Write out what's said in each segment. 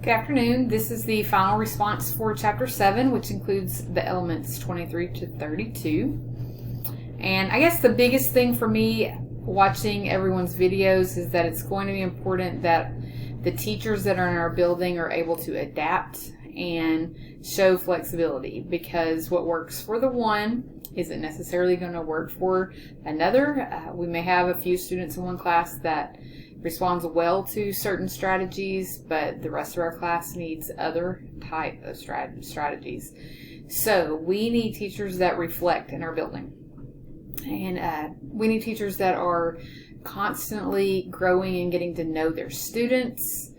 Good afternoon. This is the final response for Chapter 7, which includes the elements 23 to 32. And I guess the biggest thing for me watching everyone's videos is that it's going to be important that the teachers that are in our building are able to adapt and show flexibility, because what works for the one isn't necessarily going to work for another. We may have a few students in one class that responds well to certain strategies, but the rest of our class needs other type of strategies. So we need teachers that reflect in our building. And we need teachers that are constantly growing and getting to know their students,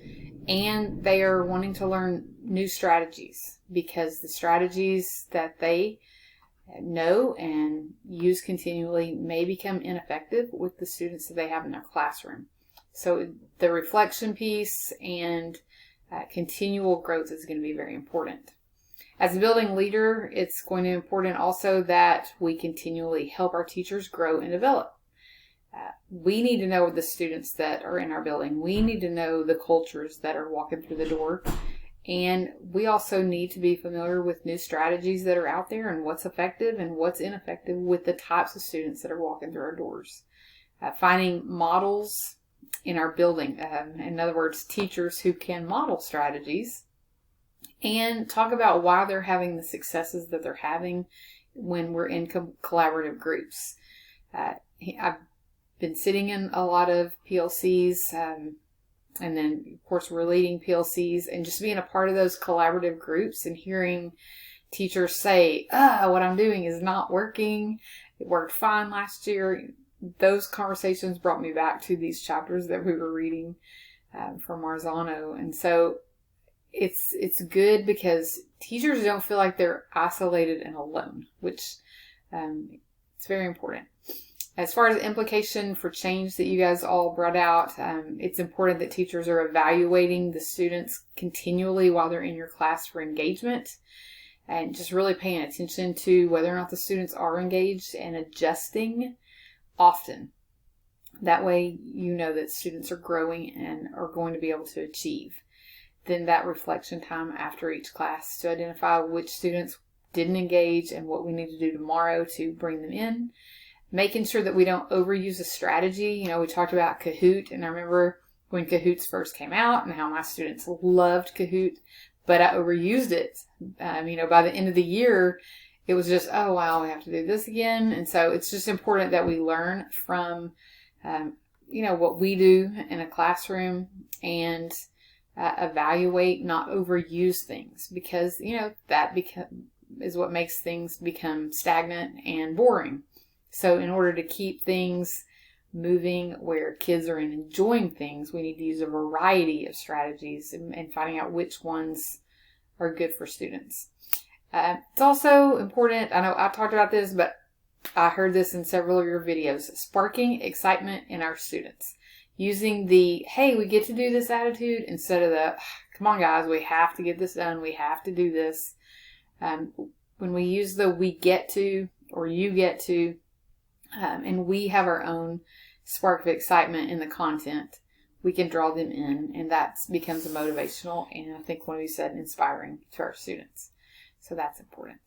and they are wanting to learn new strategies, because the strategies that they know and use continually may become ineffective with the students that they have in their classroom. So the reflection piece and continual growth is going to be very important. As a building leader, it's going to be important also that we continually help our teachers grow and develop. We need to know the students that are in our building. We need to know the cultures that are walking through the door. And we also need to be familiar with new strategies that are out there and what's effective and what's ineffective with the types of students that are walking through our doors. Finding models in our building, in other words, teachers who can model strategies and talk about why they're having the successes that they're having when we're in collaborative groups. I've been sitting in a lot of PLCs, and then of course we're leading PLCs, and just being a part of those collaborative groups and hearing teachers say, what I'm doing is not working. It worked fine last year. Those conversations brought me back to these chapters that we were reading from Marzano. And so it's good because teachers don't feel like they're isolated and alone, which it's very important. As far as implication for change that you guys all brought out, it's important that teachers are evaluating the students continually while they're in your class for engagement, and just really paying attention to whether or not the students are engaged and adjusting often. That way you know that students are growing and are going to be able to achieve. Then that reflection time after each class to identify which students didn't engage and what we need to do tomorrow to bring them in. Making sure that we don't overuse a strategy. You know, we talked about Kahoot, and I remember when Kahoots first came out and how my students loved Kahoot, but I overused it. By the end of the year, it was just, oh, wow, we have to do this again. And so it's just important that we learn from, what we do in a classroom and evaluate, not overuse things, because, that is what makes things become stagnant and boring. So in order to keep things moving where kids are enjoying things, we need to use a variety of strategies and finding out which ones are good for students. It's also important, I know I talked about this, but I heard this in several of your videos, sparking excitement in our students. Using the, hey, we get to do this attitude instead of the, come on guys, we have to get this done, we have to do this. When we use the we get to or you get to, and we have our own spark of excitement in the content, we can draw them in, and that becomes motivational and I think what we said, inspiring to our students. So that's important.